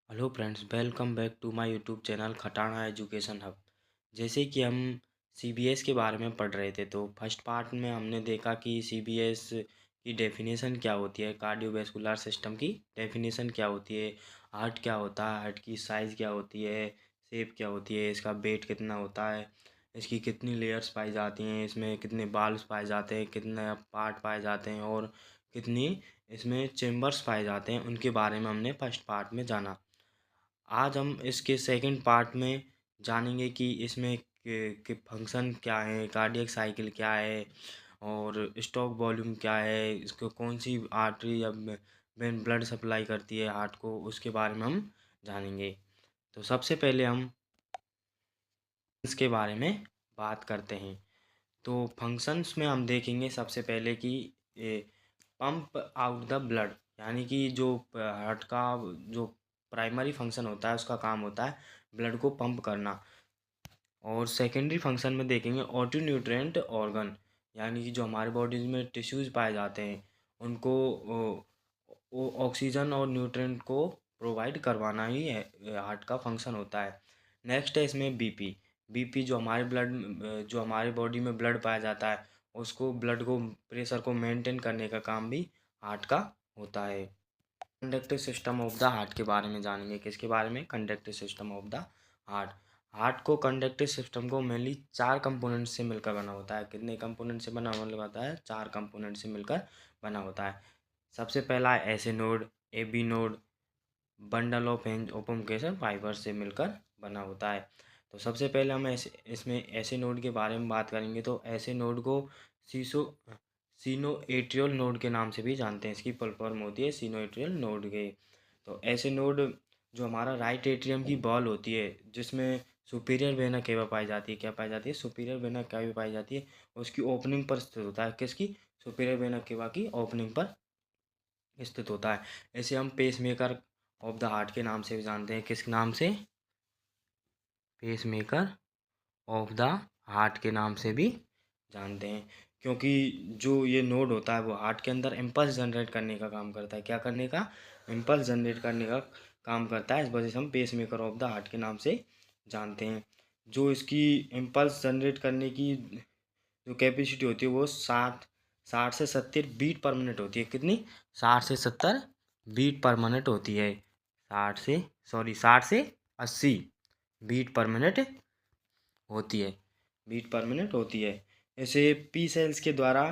Hello friends, welcome back to my YouTube channel Khatana education hub. जैसे कि हम CBS के बारे में पढ़ रहे थे, तो फर्स्ट पार्ट में हमने देखा कि सीबीएस की डेफिनेशन क्या होती है, कार्डियोवैस्कुलर सिस्टम की डेफिनेशन क्या होती है, हार्ट क्या होता है, हार्ट की साइज़ क्या होती है, शेप क्या होती है, इसका वेट कितना होता है, इसकी कितनी लेयर्स पाई जाती हैं, इसमें कितने बाल्स पाए जाते हैं, कितने पार्ट पाए जाते हैं और कितनी इसमें चेम्बर्स पाए जाते हैं, उनके बारे में हमने फर्स्ट पार्ट में जाना। आज हम इसके सेकंड पार्ट में जानेंगे कि इसमें के फंक्शन क्या है, कार्डियक साइकिल क्या है और स्टॉक वॉल्यूम क्या है, इसको कौन सी आर्टरी या वेन ब्लड सप्लाई करती है हार्ट को, उसके बारे में हम जानेंगे। तो सबसे पहले हम इसके बारे में बात करते हैं। तो फंक्शंस में हम देखेंगे सबसे पहले कि पंप आउट द ब्लड, यानी कि जो हार्ट का जो प्राइमरी फंक्शन होता है उसका काम होता है ब्लड को पंप करना। और सेकेंडरी फंक्शन में देखेंगे ऑटो न्यूट्रिएंट ऑर्गन, यानी कि जो हमारे बॉडीज में टिश्यूज़ पाए जाते हैं उनको ऑक्सीजन और न्यूट्रिएंट को प्रोवाइड करवाना ही हार्ट का फंक्शन होता है। नेक्स्ट है इसमें बीपी। बीपी जो हमारे बॉडी में ब्लड पाया जाता है उसको ब्लड को प्रेशर को मेंटेन करने का काम भी हार्ट का होता है। Conductive system of the heart के बारे में जानेंगे। किसके बारे में? Conductive system of the heart. Heart को कंडक्टिव सिस्टम को मेनली 4 कंपोनेंट से मिलकर बना होता है। कितने कंपोनेंट से बना होता है? 4 कंपोनेंट से मिलकर बना होता है। सबसे पहला है S node, A V node, bundle of His ओपन केशन फाइबर से मिलकर बना होता है। तो सबसे पहले हम इसमें ऐसे नोड के बारे में बात करेंगे। तो ऐसे नोड को सीसो सिनोएट्रियल नोड के नाम से भी जानते हैं। इसकी फुल फॉर्म होती है सिनोएट्रियल नोड के। तो ऐसे नोड जो हमारा राइट एट्रियम की बॉल होती है जिसमें सुपीरियर वेना केवा पाई जाती है। क्या पाई जाती है? सुपीरियर वेना केवा पाई जाती है। उसकी ओपनिंग पर स्थित होता है। किसकी? सुपीरियर वेना केवा की ओपनिंग पर स्थित होता है। इसे हम pacemaker of the heart के नाम से भी जानते हैं। किस नाम से? Pacemaker of the heart के नाम से भी जानते हैं, क्योंकि जो ये नोड होता है वो हार्ट के अंदर इम्पल्स जनरेट करने का काम करता है। क्या करने का? इम्पल्स जनरेट करने का काम करता है। इस वजह से हम pacemaker of the heart के नाम से जानते हैं। जो इसकी इम्पल्स जनरेट करने की जो कैपेसिटी होती है वो 60 से 70 बीट पर मिनट होती है। कितनी? 60 से 70 बीट पर मिनट होती है। 60 से 80 बीट पर मिनट होती है। बीट पर मिनट होती है। ऐसे पी सेल्स के द्वारा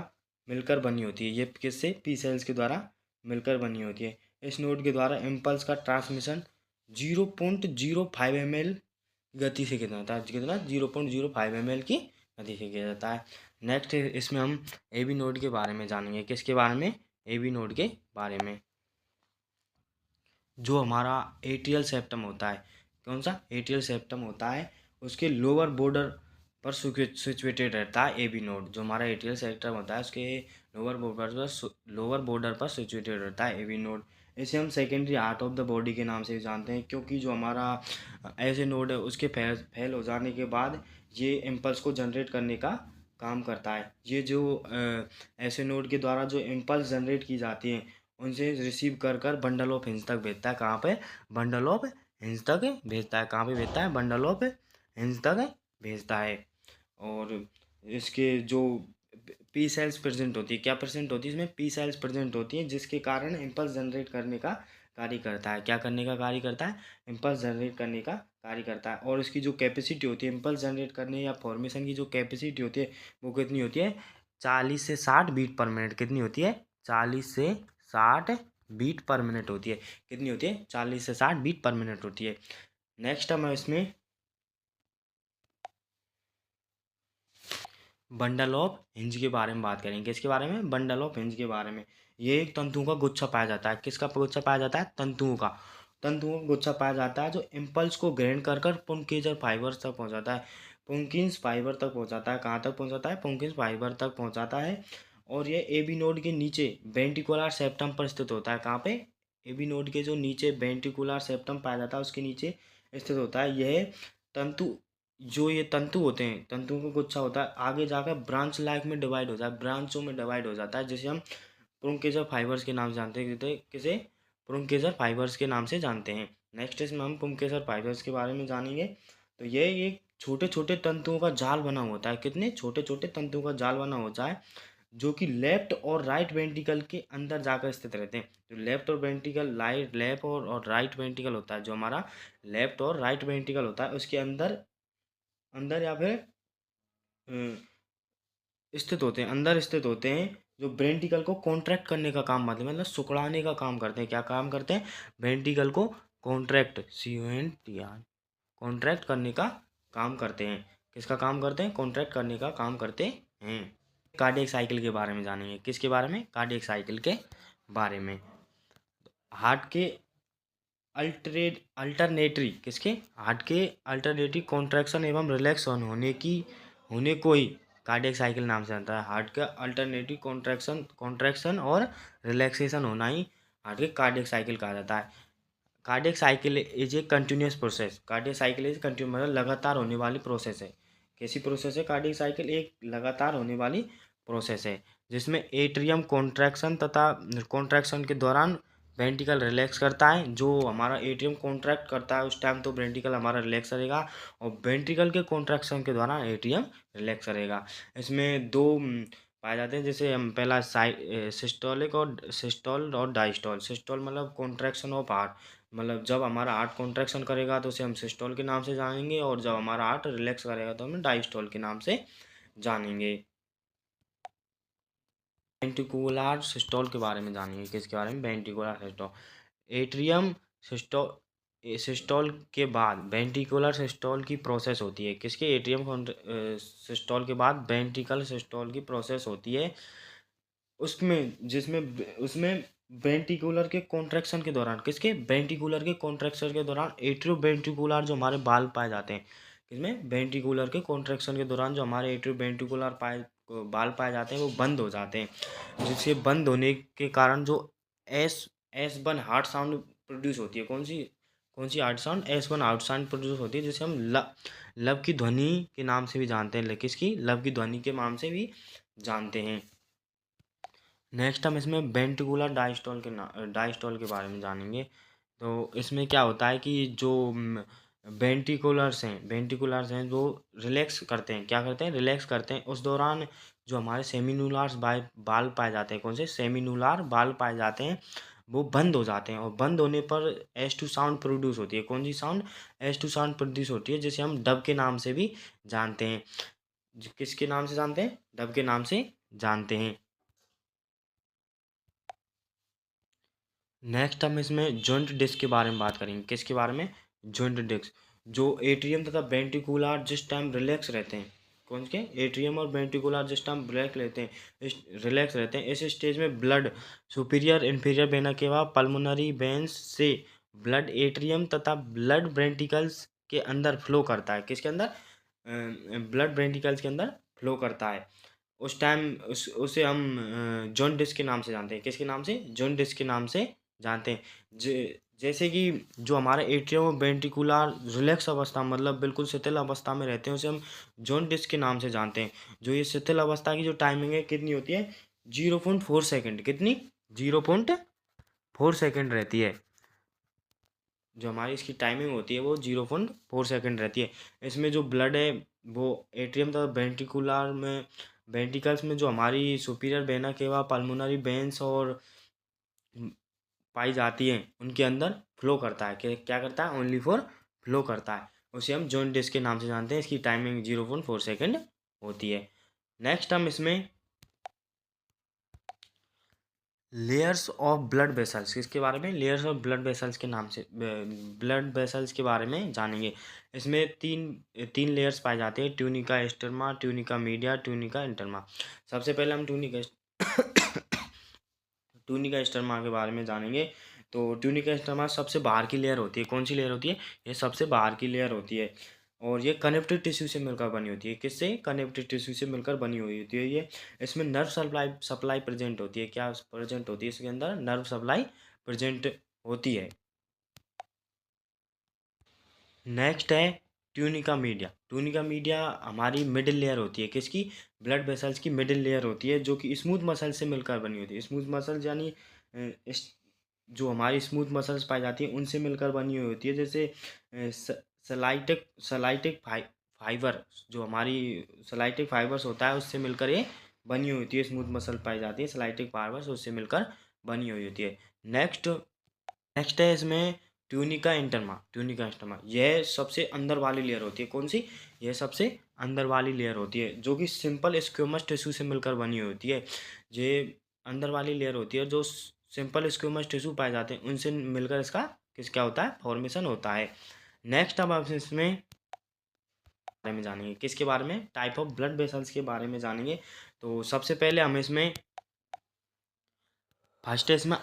मिलकर बनी होती है। ये किससे? पी सेल्स के द्वारा मिलकर बनी होती है। इस नोड के द्वारा इम्पल्स का ट्रांसमिशन 0.05 ml गति से कितना होता है? कितना? 0.05 ml की गति से किया जाता है। नेक्स्ट इसमें हम ए बी नोड के बारे में जानेंगे। किसके बारे में? ए बी नोड के बारे में। जो हमारा एट्रियल सेप्टम होता है, कौन सा? एट्रियल सेप्टम होता है, उसके लोअर बॉर्डर पर सिचुएटेड रहता है ए बी नोड। जो हमारा एट्रियल सेप्टम होता है उसके लोअर बॉर्डर पर सिचुएटेड रहता है ए बी नोड। इसे हम secondary heart of the body के नाम से भी जानते हैं, क्योंकि जो हमारा ऐसे नोड है उसके फेल हो जाने के बाद ये इम्पल्स को जनरेट करने का काम करता है। ये जो ऐसे नोड के द्वारा जो इम्पल्स जनरेट की जाती है उनसे रिसीव कर कर बंडल ऑफ हिंज तक भेजता है। कहाँ पे? बंडल ऑफ हिंज तक भेजता है। कहाँ पे भेजता है? बंडल ऑफ हिंज तक भेजता है। और इसके जो पी सेल्स प्रेजेंट होती है, क्या प्रेजेंट होती है इसमें? पी सेल्स प्रेजेंट होती है, जिसके कारण इम्पल्स जनरेट करने का कार्य करता है। क्या करने का कार्य करता है? इम्पल्स जनरेट करने का कार्य करता है। और इसकी जो कैपेसिटी होती है इम्पल्स जनरेट करने या फॉर्मेशन की जो कैपेसिटी होती है वो कितनी होती है? 40 से 60 बीट पर मिनट। कितनी होती है? 40 से 60 बीट पर मिनट होती है। कितनी होती है? 40 से 60 बीट पर मिनट होती है। नेक्स्ट हम इसमें बंडल ऑफ हिंज के बारे में बात करेंगे। किसके बारे में? बंडल ऑफ हिंज के बारे में। ये एक तंतुओं का गुच्छा पाया जाता है। किसका गुच्छा पाया जाता है? तंतुओं का गुच्छा पाया जाता है जो इम्पल्स को ग्रहण कर कर पुंकेसर फाइबर तक पहुंचाता है। पुंकिन्स फाइबर तक पहुंचाता है। कहाँ तक पहुंचाता है? पुंकिन्स फाइबर तक पहुंचाता है। और ये ए बी नोड के नीचे वेंट्रिकुलर सेप्टम पर स्थित होता है। कहाँ पे? ए बी नोड के जो नीचे वेंट्रिकुलर सेप्टम पाया जाता है उसके नीचे स्थित होता है। यह तंतु जो ये तंतु होते हैं, तंतुओं का गुच्छा होता है, आगे जाकर ब्रांच लाइक में डिवाइड हो जाता है, ब्रांचों में डिवाइड हो जाता है, जिसे हम पुंकेसर फाइबर्स के नाम से जानते हैं। किसे? पुंकेसर फाइबर्स के नाम से जानते हैं। नेक्स्ट इसमें हम पुंकेसर फाइबर्स के बारे में जानेंगे। तो ये एक छोटे छोटे तंतुओं का जाल बना होता है। कितने छोटे छोटे तंतुओं का जाल बना होता है जो कि लेफ्ट और राइट वेंट्रिकल के अंदर जाकर स्थित रहते हैं। जो लेफ्ट और वेंट्रिकल लेफ्ट और राइट वेंट्रिकल होता है, जो हमारा लेफ्ट और राइट वेंट्रिकल होता है उसके अंदर अंदर या फिर स्थित होते हैं, अंदर स्थित होते हैं, जो वेंट्रिकल को कॉन्ट्रैक्ट करने का काम मतलब सुकड़ाने का काम करते हैं। क्या काम करते हैं? वेंट्रिकल को कॉन्ट्रैक्ट कॉन्ट्रैक्ट करने का काम करते हैं। किसका काम करते हैं? कॉन्ट्रैक्ट करने का काम करते हैं। कार्डियक साइकिल के बारे में जानेंगे। किसके बारे में? कार्डियक साइकिल के बारे में। हार्ट के अल्टरनेटरी किसके? हार्ट के अल्टरनेटरी कॉन्ट्रैक्शन एवं रिलैक्सन होने को ही कार्डियक साइकिल नाम से जानता है। हार्ट का अल्टरनेटरी कॉन्ट्रैक्शन और रिलैक्सेशन होना ही हार्ट के कार्डियक साइकिल कहा जाता है। Cardiac cycle is a continuous process. Cardiac cycle is continuous मतलब लगातार होने वाली प्रोसेस है। कैसी प्रोसेस है? कार्डियक साइकिल एक लगातार होने वाली प्रोसेस है जिसमें एट्रियम कॉन्ट्रैक्शन के दौरान वेंट्रिकल रिलैक्स करता है। जो हमारा एट्रियम कॉन्ट्रैक्ट करता है उस टाइम तो वेंट्रिकल हमारा रिलैक्स रहेगा, और वेंट्रिकल के कॉन्ट्रैक्शन के दौरान एट्रियम रिलैक्स रहेगा। इसमें दो पाए जाते हैं, जैसे हम पहला सिस्टोल और डायस्टोल। सिस्टोल मतलब कॉन्ट्रैक्शन ऑफ हार्ट, मतलब जब हमारा हार्ट कॉन्ट्रैक्शन करेगा तो उसे हम सिस्टोल के नाम से जानेंगे, और जब हमारा हार्ट रिलैक्स करेगा तो हम डायस्टोल के नाम से जानेंगे। वेंट्रिकुलर सिस्टोल के बारे में जानेंगे। किसके बारे में? Ventricular systole. एट्रियम सिस्टोल के बाद वेंट्रिकुलर सिस्टोल की प्रोसेस होती है। किसके? एट्रियम सिस्टोल के बाद वेंट्रिकल सिस्टोल की प्रोसेस होती है। उसमें वेंट्रिकुलर के कॉन्ट्रैक्शन के दौरान, किसके? वेंट्रिकुलर के कॉन्ट्रैक्शन के दौरान एट्रियो वेंट्रिकुलर जो हमारे बाल पाए जाते हैं। किसमें? वेंट्रिकुलर के कॉन्ट्रैक्शन के दौरान जो हमारे एट्रियो वेंट्रिकुलर बाल पाए जाते हैं वो बंद हो जाते हैं। जिसके बंद होने के कारण जो S S1 heart sound produce होती है। कौन सी heart sound? S1 heart sound produce होती है, जिसे हम लव की ध्वनि के नाम से भी जानते हैं। किसकी? लव की ध्वनि के नाम से भी जानते हैं। नेक्स्ट हम इसमें वेंट्रिकुलर डायस्टोल के बारे में जानेंगे। तो इसमें क्या होता है कि जो वेंट्रिकुलर्स हैं जो रिलैक्स करते हैं। क्या करते हैं? रिलैक्स करते हैं। उस दौरान जो हमारे सेमिनुलार बाल पाए जाते हैं, कौन से? सेमिनुलार बाल पाए जाते हैं, वो बंद हो जाते हैं, और बंद होने पर S2 साउंड प्रोड्यूस होती है। कौन सी साउंड? S2 साउंड प्रोड्यूस होती है, जिसे हम डब के नाम से भी जानते हैं। किसके नाम से जानते हैं? डब के नाम से जानते हैं। नेक्स्ट हम इसमें जॉइंट डिस्क के बारे में बात करेंगे। किसके बारे में? Joint disc. जो एट्रियम तथा वेंट्रिकुलर जिस टाइम रिलैक्स रहते हैं, कौन के? एट्रियम और वेंट्रिकुलर जिस टाइम रिलैक्स रहते हैं, इस स्टेज में blood superior inferior vena cava pulmonary veins से ब्लड एट्रियम तथा ब्लड वेंट्रिकल्स के अंदर फ्लो करता है। किसके अंदर? ब्लड वेंट्रिकल्स के अंदर फ्लो करता है। उस टाइम उसे हम जॉइंट डिस्क के नाम से जानते हैं। किसके नाम से? जॉइंट डिस्क के नाम से जानते हैं। जैसे कि जो हमारे एट्रियम वेंट्रिकुलर रिलैक्स अवस्था मतलब बिल्कुल शिथिल अवस्था में रहते हैं, उसे हम जॉइंट डिस्क के नाम से जानते हैं। जो ये शिथिल अवस्था की जो टाइमिंग है कितनी होती है? 0.4 सेकेंड। कितनी? 0.4 सेकेंड रहती है। जो हमारी इसकी टाइमिंग होती है वो 0.4 सेकेंड रहती है। इसमें जो ब्लड है वो एट्रियम तथा वेंट्रिकल्स में जो हमारी superior vena cava pulmonary veins और पाई जाती है उनके अंदर फ्लो करता है। क्या करता है? ओनली फॉर फ्लो करता है। उसे हम जॉइंट डिस्क के नाम से जानते हैं। इसकी टाइमिंग 0.4 सेकेंड होती है। नेक्स्ट हम इसमें लेयर्स ऑफ ब्लड वेसल्स, किसके बारे में? लेयर्स ऑफ ब्लड वेसल्स के नाम से ब्लड वेसल्स के बारे में जानेंगे। इसमें तीन लेयर्स पाए जाते हैं: ट्यूनिका एक्सटर्मा, ट्यूनिका मीडिया, ट्यूनिका इंटरमा। सबसे पहले हम ट्यूनिका एक्सटर्मा के बारे में जानेंगे। तो ट्यूनिका एक्सटर्मा सबसे बाहर की लेयर होती है। कौन सी लेयर होती है? ये सबसे बाहर की लेयर होती है, और ये कनेक्टिव टिश्यू से मिलकर बनी होती है। किससे? कनेक्टिव टिश्यू से मिलकर बनी हुई होती है ये। इसमें नर्व सप्लाई प्रेजेंट होती है। क्या प्रेजेंट होती है इसके अंदर? नर्व सप्लाई प्रेजेंट होती है। नेक्स्ट है ट्यूनिका मीडिया। ट्यूनिका मीडिया हमारी मिडिल लेयर होती है। किसकी? ब्लड वेसल्स की मिडिल लेयर होती है, जो कि स्मूथ मसल से मिलकर बनी होती है। स्मूथ मसल यानी जो हमारी स्मूथ मसल्स पाई जाती हैं उनसे मिलकर बनी हुई होती है। जैसे सलाइटिक फाइबर, जो हमारी सलाइटिक फाइबर्स होता है उससे मिलकर ये बनी हुई होती है। स्मूथ मसल पाई जाती है सलाइटिक फाइबर्स उससे मिलकर बनी हुई होती है। नेक्स्ट नेक्स्ट है इसमें ट्यूनिका इंटरमा यह सबसे अंदर वाली लेयर होती है। कौन सी? यह सबसे अंदर वाली लेयर होती है जो कि सिंपल स्क्विमस टिश्यू से मिलकर बनी हुई होती है। ये अंदर वाली लेयर होती है जो सिंपल स्क्विमस टिश्यू पाए जाते हैं उनसे मिलकर इसका क्या होता है? फॉर्मेशन होता है। नेक्स्ट अब आप इसमें बारे में जानेंगे, किसके बारे में? टाइप ऑफ ब्लड वेसल्स के बारे में जानेंगे। तो सबसे पहले हम इसमें फर्स्ट है इसमें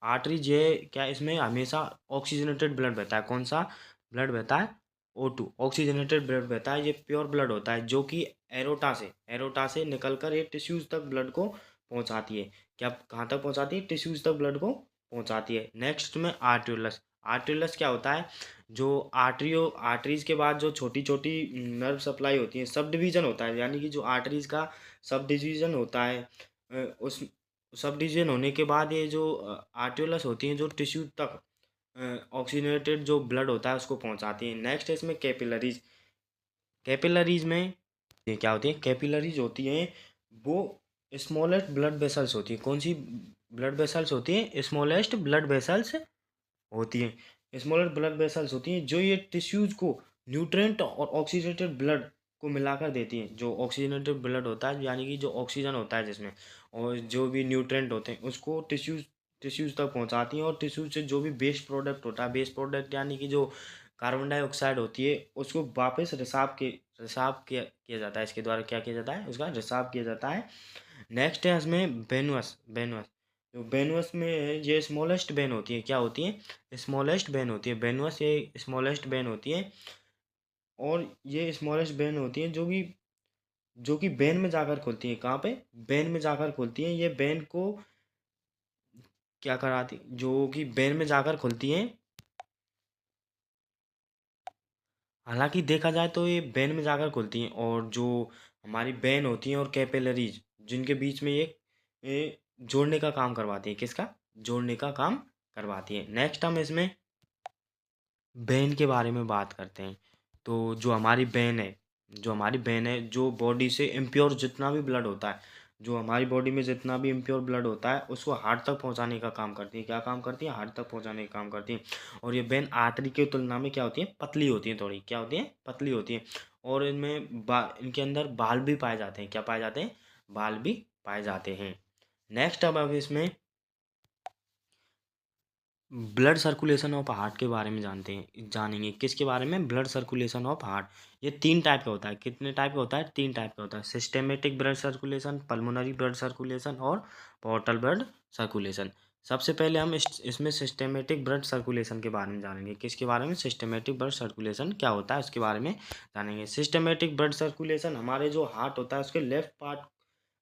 आर्टरीज ये क्या, इसमें हमेशा ऑक्सीजनेटेड ब्लड बहता है। कौन सा ब्लड बहता है? O2 ऑक्सीजनेटेड ब्लड बहता है। ये प्योर ब्लड होता है जो कि एरोटा से निकलकर ये टिश्यूज तक ब्लड को पहुंचाती है। क्या कहाँ तक पहुंचाती है? टिश्यूज तक ब्लड को पहुंचाती है। नेक्स्ट में आर्ट्रियोलस क्या होता है? जो आर्टरीज के बाद जो छोटी छोटी नर्व सप्लाई होती है, सब डिवीजन होता है, यानी कि जो आर्टरीज का सब डिवीजन होता है, उस सब डिवीजन होने के बाद ये जो आर्ट्रियोलस होती हैं जो टिश्यू तक ऑक्सीजनेटेड जो ब्लड होता है उसको पहुंचाती है। नेक्स्ट है इसमें कैपिलरीज में ये क्या होती है? कैपिलरीज होती हैं वो स्मॉलेस्ट ब्लड वेसल्स होती है। कौन सी ब्लड वेसल्स होती हैं? स्मॉलेस्ट ब्लड वेसल्स होती हैं। स्मॉलर ब्लड वेसल्स होती हैं जो ये टिश्यूज को न्यूट्रेंट और ऑक्सीजनेटेड ब्लड को मिलाकर देती हैं। जो ऑक्सीजनेटेड ब्लड होता है यानी कि जो ऑक्सीजन होता है जिसमें, और जो भी न्यूट्रेंट होते हैं उसको टिश्यूज तक पहुंचाती हैं। और टिश्यूज से जो भी वेस्ट प्रोडक्ट होता है, वेस्ट प्रोडक्ट यानी कि जो कार्बन डाइऑक्साइड होती है, उसको वापस रिसाव किया जाता है। इसके द्वारा क्या किया जाता है? उसका रिसाव किया जाता है। नेक्स्ट है इसमें वेनुअस जो वेनुअस में है, ये स्मॉलेस्ट वेन होती है। क्या होती है? स्मॉलेस्ट वेन होती है। वेनुअस ये स्मॉलेस्ट वेन होती है, और ये स्मॉलेस्ट वेन होती है जो कि वेन में जाकर खुलती है। कहाँ पे? वेन में जाकर खुलती है। ये वेन को क्या कराती? जो कि वेन में जाकर खुलती है। हालांकि देखा जाए तो ये वेन में जाकर खुलती हैं, और जो हमारी वेन होती हैं और कैपिलरीज जिनके बीच में ये जोड़ने का काम करवाती है। किसका? जोड़ने का काम करवाती है। नेक्स्ट हम इसमें वेन के बारे में बात करते हैं। तो जो हमारी वेन है जो बॉडी से इम्प्योर जितना भी ब्लड होता है, जो हमारी बॉडी में जितना भी इम्प्योर ब्लड होता है उसको हार्ट तक पहुंचाने का काम करती है। क्या काम करती है? हार्ट तक पहुंचाने का काम करती है। और ये वेन आर्टरी की तुलना में क्या होती है? पतली होती है थोड़ी। क्या होती है? पतली होती है। और इनके अंदर बाल भी पाए जाते हैं। क्या पाए जाते हैं? बाल भी पाए जाते हैं। नेक्स्ट अब इसमें ब्लड सर्कुलेशन ऑफ हार्ट के बारे में जानेंगे। किसके बारे में? Blood circulation of heart. ये 3 टाइप का होता है। कितने टाइप का होता है? 3 टाइप का होता है। Systematic blood circulation, pulmonary blood circulation और पोर्टल ब्लड सर्कुलेशन। सबसे पहले हम इसमें सिस्टेमेटिक ब्लड सर्कुलेशन के बारे में जानेंगे। किसके बारे में? सिस्टेमेटिक ब्लड सर्कुलेशन क्या होता है उसके बारे में जानेंगे। सिस्टेमेटिक ब्लड सर्कुलेशन हमारे जो हार्ट होता है उसके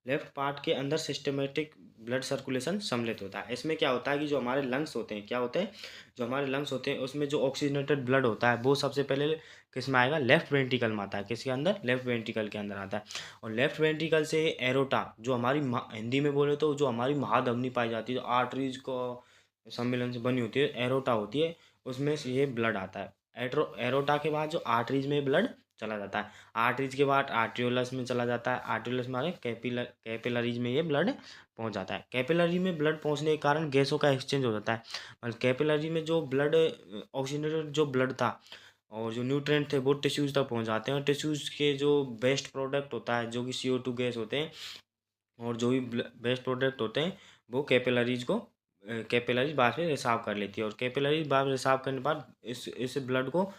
लेफ्ट पार्ट के अंदर सिस्टमेटिक ब्लड सर्कुलेशन सम्मिलित होता है। इसमें क्या होता है कि जो हमारे लंग्स होते हैं, क्या होते हैं? जो हमारे लंग्स होते हैं उसमें जो ऑक्सीजनेटेड ब्लड होता है वो सबसे पहले किस में आएगा? लेफ्ट वेंट्रिकल में आता है। किसके अंदर? लेफ्ट वेंट्रिकल के अंदर आता है। और लेफ्ट वेंट्रिकल से एरोटा, जो हमारी हिंदी में बोले तो जो हमारी महाधमनी पाई जाती है, जो आर्टरीज को सम्मेलन से बनी होती है, एरोटा होती है, उसमें से ये ब्लड आता है। एरोटा के बाद जो आर्टरीज में ब्लड चला जाता है। आर्टरीज के बाद आर्ट्रियोलस में चला जाता है। आर्ट्रियोलस में कैपिलरीज में ये ब्लड पहुंच जाता है। कैपिलरी में ब्लड पहुंचने के कारण गैसों का एक्सचेंज हो जाता है। और कैपिलरी में जो ब्लड ऑक्सीजनेटेड जो ब्लड था और जो न्यूट्रिएंट थे वो टिश्यूज तक पहुंच जाते हैं। और टिश्यूज के जो वेस्ट प्रोडक्ट होता है जो कि CO2 गैस होते हैं, और जो भी वेस्ट प्रोडक्ट होते हैं वो कैपिलरीज बाद में रिसाव कर लेती है। और कैपिलरीज बाद में रिसाव करने के बाद इस ब्लड को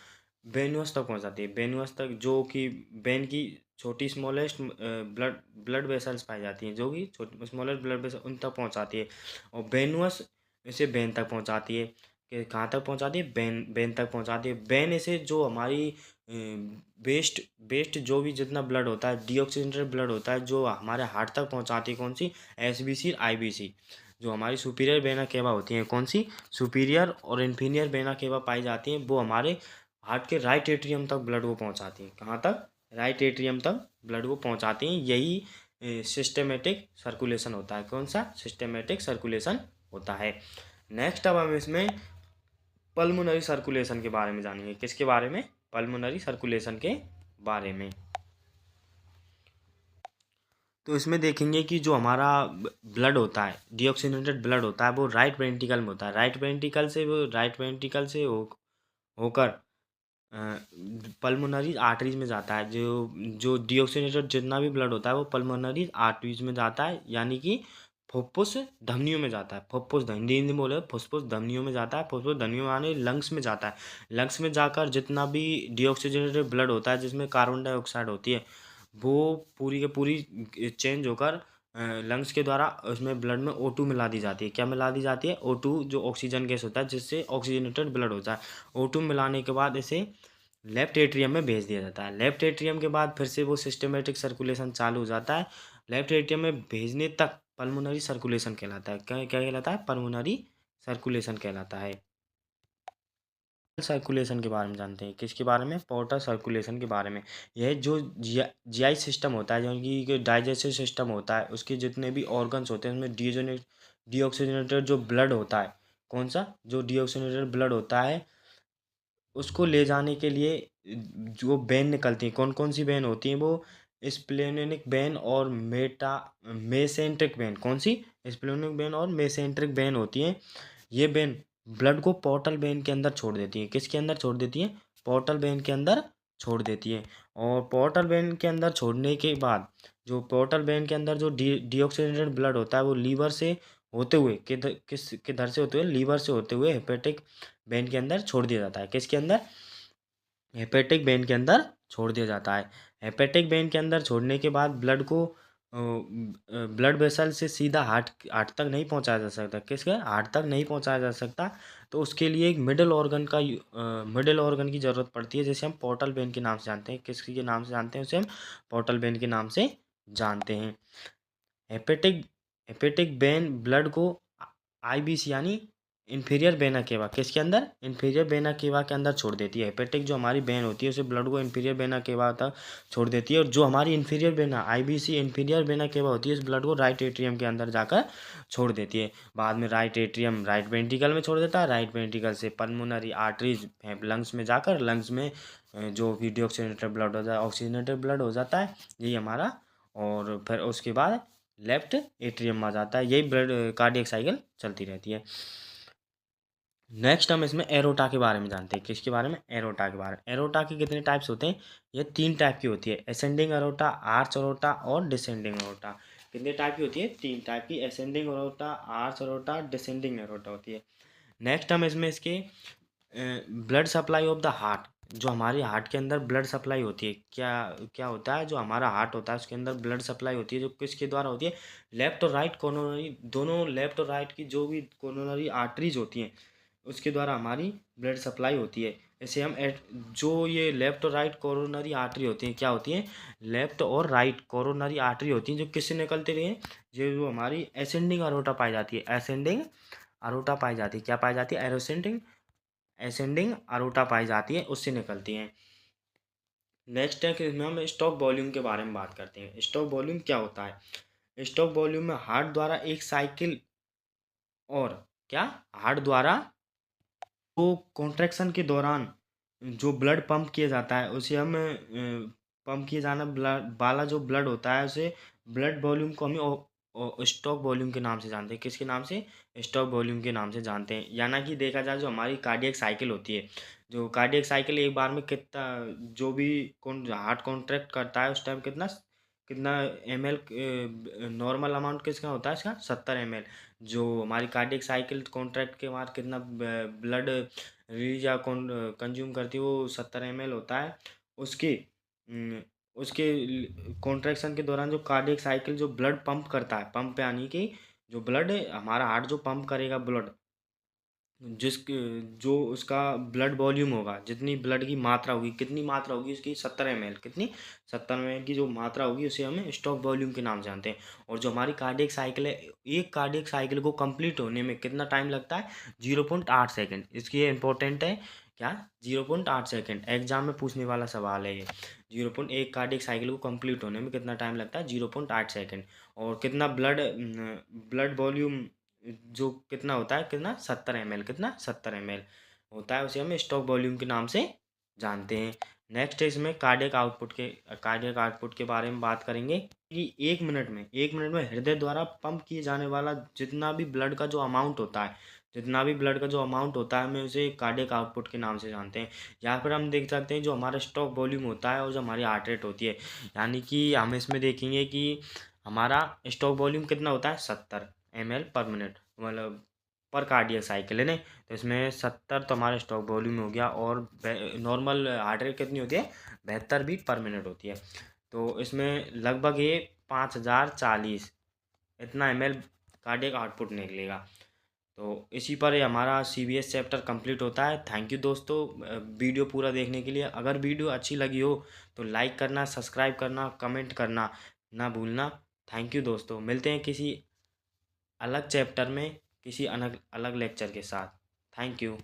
वेन्यूअस तक पहुंचाती है। वेन्यूअस तक जो कि वेन की छोटी स्मॉलेस्ट ब्लड वेसल्स पाई जाती हैं, जो कि छोटी स्मॉलेस्ट ब्लड वेसल उन तक पहुंचाती है। और वेन्यूअस इसे वेन तक पहुंचाती है। कि कहाँ तक पहुंचाती है? वेन तक पहुंचाती है। वेन इसे जो हमारी वेस्ट वेस्ट जो भी जितना ब्लड होता है, डीऑक्सीजनेटेड ब्लड होता है, जो हमारे हार्ट तक पहुंचाती है। कौन सी? SBC IBC। जो हमारी सुपीरियर वेना केवा होती हैं। कौन सी? सुपीरियर और इन्फीरियर वेना केवा पाई जाती हैं। वो हमारे हार्ट के राइट एट्रियम तक ब्लड को पहुंचाती हैं। कहाँ तक? राइट एट्रियम तक ब्लड को पहुंचाती हैं। यही सिस्टेमेटिक सर्कुलेशन होता है। कौन सा? सिस्टेमेटिक सर्कुलेशन होता है। नेक्स्ट अब हम इसमें पल्मोनरी सर्कुलेशन के बारे में जानेंगे। किसके बारे में? पल्मोनरी सर्कुलेशन के बारे में। तो इसमें देखेंगे कि जो हमारा ब्लड होता है, डीऑक्सीनेटेड ब्लड होता है, वो राइट वेंट्रिकल में होता है। राइट वेंट्रिकल से होकर पल्मोनरी आर्टरीज में जाता है। जो जो डीऑक्सीनेटेड जितना भी ब्लड होता है वो पल्मोनरी आर्टरीज में जाता है, यानी कि फुफ्फुस धमनियों में जाता है। फुफ्फुस हिंदी हिंदी बोले फुफ्फुस धमनियों में जाता है। फुफ्फुस धमनियों यानी लंग्स में जाता है। लंग्स में जाकर जितना भी डीऑक्सीजनेटेड ब्लड होता है जिसमें कार्बन डाइऑक्साइड होती है, वो पूरी की पूरी चेंज होकर लंग्स के द्वारा उसमें ब्लड में O2 मिला दी जाती है। क्या मिला दी जाती है? O2 जो ऑक्सीजन गैस होता है जिससे ऑक्सीजनेटेड ब्लड होता है। O2 मिलाने के बाद इसे लेफ्ट एट्रियम में भेज दिया जाता है। लेफ्ट एट्रियम के बाद फिर से वो सिस्टमेटिक सर्कुलेशन चालू हो जाता है। लेफ्ट एट्रियम में भेजने तक पल्मोनरी सर्कुलेशन कहलाता है। क्या क्या कहलाता है? पल्मोनरी सर्कुलेशन कहलाता है। सर्कुलेशन के बारे में जानते हैं। किसके बारे में? पोर्टल सर्कुलेशन के बारे में। यह जो जीआई सिस्टम होता है, जो कि डाइजेस्टिव सिस्टम होता है, उसके जितने भी ऑर्गन्स होते हैं उसमें डीऑक्सीजनेटेड जो ब्लड होता है, कौन सा? जो डीऑक्सीजनेटेड ब्लड होता है उसको ले जाने के लिए जो वेन निकलती हैं, कौन कौन सी वेन होती हैं? वो स्प्लेनिक वेन और मेसेंट्रिक वेन। कौन सी? स्प्लेनिक वेन और मेसेंट्रिक वेन होती हैं। ये वेन ब्लड को पोर्टल वेन के अंदर छोड़ देती है। किसके अंदर छोड़ देती है? पोर्टल वेन के अंदर छोड़ देती है। और पोर्टल वेन के अंदर छोड़ने के बाद जो पोर्टल वेन के अंदर जो डीऑक्सीजनेटेड ब्लड होता है वो लीवर से होते हुए किधर से होते हुए? लीवर से होते हुए हेपेटिक वेन के अंदर छोड़ दिया जाता है। किसके अंदर? हेपेटिक वेन के अंदर छोड़ दिया जाता है। हेपेटिक वेन के अंदर छोड़ने के बाद ब्लड को ब्लड वेसल से सीधा हार्ट हार्ट तक नहीं पहुंचाया जा सकता। किसके? हार्ट तक नहीं पहुंचाया जा सकता। तो उसके लिए एक मिडिल ऑर्गन की ज़रूरत पड़ती है, जैसे हम पोर्टल वेन के नाम से जानते हैं। किसके के नाम से जानते हैं? उसे हम पोर्टल वेन के नाम से जानते हैं। हेपेटिक हेपेटिक वेन ब्लड को आईबीसी यानी इन्फीरियर वेना केवा, किसके अंदर? इन्फीरियर वेना केवा के अंदर छोड़ देती है। हेपेटिक जो हमारी वेन होती है उसे ब्लड को इन्फीरियर वेना केवा तक छोड़ देती है, और जो हमारी inferior vena IBC inferior vena cava होती है इस ब्लड को राइट एट्रियम के अंदर जाकर छोड़ देती है। बाद में राइट एट्रियम राइट वेंट्रिकल में छोड़ देता है। राइट वेंट्रिकल से पल्मोनरी आर्टरीज लंग्स में जाकर लंग्स में जो भी डीऑक्सीजनेटेड ब्लड होता है ऑक्सीजनेटेड ब्लड हो जाता है, यही हमारा। और फिर उसके बाद लेफ्ट एट्रियम में आ जाता है। यही ब्लड कार्डियक साइकिल चलती रहती है। नेक्स्ट हम इसमें एरोटा के बारे में जानते हैं। किसके बारे में? एरोटा के बारे में। एरोटा के कितने टाइप्स होते हैं? ये 3 टाइप की होती है। असेंडिंग एरोटा, आर्च एरोटा और डिसेंडिंग एरोटा। कितने टाइप की होती है? 3 टाइप की। Ascending aorta, arch aorta, descending aorta होती है। नेक्स्ट हम इसमें इसके blood supply of the heart, जो हमारी हार्ट के अंदर ब्लड सप्लाई होती है, क्या क्या होता है? जो हमारा हार्ट होता है उसके अंदर ब्लड सप्लाई होती है, जो किसके द्वारा होती है? लेफ्ट और राइट कोरोनरी, दोनों लेफ्ट और राइट की जो भी कोरोनरी आर्टरीज होती हैं उसके द्वारा हमारी ब्लड सप्लाई होती है। इसे हम जो ये लेफ्ट और राइट कोरोनरी आर्टरी होती हैं, क्या होती हैं? लेफ्ट और राइट कोरोनरी आर्टरी होती हैं, जो किससे निकलते रही हैं? जो हमारी असेंडिंग अरोटा पाई जाती है। असेंडिंग अरोटा पाई जाती है। क्या पाई जाती है? असेंडिंग अरोटा पाई जाती है, उससे निकलती हैं। नेक्स्ट है कि हम स्टॉक वॉल्यूम के बारे में बात करते हैं। स्टॉक वॉल्यूम क्या होता है? स्टॉक वॉल्यूम में हार्ट द्वारा एक साइकिल और क्या हार्ट द्वारा तो कॉन्ट्रैक्शन के दौरान जो ब्लड पंप किया जाता है उसे हम पंप किए जाना ब्लड वाला जो ब्लड होता है उसे ब्लड वॉल्यूम को हम स्टॉक वॉल्यूम के नाम से जानते हैं। किसके नाम से? स्टॉक वॉल्यूम के नाम से जानते हैं। यानी कि देखा जाए जो हमारी कार्डियक साइकिल होती है, जो कार्डियक साइकिल एक बार में कितना जो भी कौन हार्ट कॉन्ट्रैक्ट करता है उस टाइम कितना कितना ml नॉर्मल अमाउंट किसका होता है? इसका 70 ml। जो हमारी कार्डियक साइकिल कॉन्ट्रैक्ट के बाद कितना ब्लड रिलीज या कंज्यूम करती है वो 70 ml होता है। उसके अम, उसके कॉन्ट्रैक्शन के दौरान जो कार्डियक साइकिल जो ब्लड पंप करता है, पंप यानी कि जो ब्लड हमारा हार्ट जो पंप करेगा ब्लड, जो उसका ब्लड वॉल्यूम होगा, जितनी ब्लड की मात्रा होगी, कितनी मात्रा होगी उसकी? 70 ml। कितनी? 70 ml की जो मात्रा होगी उसे हमें स्टॉक वॉल्यूम के नाम से जानते हैं। और जो हमारी कार्डियक साइकिल है, एक कार्डियक साइकिल को कंप्लीट होने में कितना टाइम लगता है? 0.8 सेकेंड। इसकी ये इंपॉर्टेंट है क्या? 0.8 सेकेंड एग्जाम में पूछने वाला सवाल है ये। 0.1 कार्डियक साइकिल को कंप्लीट होने में कितना टाइम लगता है? 0.8 सेकेंड। और कितना ब्लड ब्लड वॉल्यूम जो कितना होता है, कितना 70 ml, कितना 70 ml होता है, उसे हम स्टॉक वॉल्यूम के नाम से जानते हैं। नेक्स्ट है इसमें कार्डियक आउटपुट के बारे में बात करेंगे कि 1 मिनट में हृदय द्वारा पंप किए जाने वाला जितना भी ब्लड का जो अमाउंट होता है, हमें उसे कार्डियक आउटपुट के नाम से जानते हैं। या फिर हम देख सकते हैं जो हमारा स्टॉक वॉल्यूम होता है और जो हमारी हार्ट रेट होती है, यानी कि हम इसमें देखेंगे कि हमारा स्टॉक वॉल्यूम कितना होता है, 70 ml/मिनट, मतलब पर कार्डियक साइकिल है ना। तो इसमें 70 तो हमारा स्टॉक वॉल्यूम हो गया, और नॉर्मल हार्ट रेट कितनी होती है, 72 बीट पर मिनट होती है। तो इसमें लगभग ये 5040 इतना ml कार्डियक आउटपुट निकलेगा। तो इसी पर ये हमारा CVS चैप्टर कंप्लीट होता है। थैंक यू दोस्तों वीडियो पूरा देखने के लिए। अगर वीडियो अच्छी लगी हो तो लाइक करना, सब्सक्राइब करना, कमेंट करना ना भूलना। थैंक यू दोस्तों, मिलते हैं किसी अलग चैप्टर में, किसी अलग अलग लेक्चर के साथ। Thank you.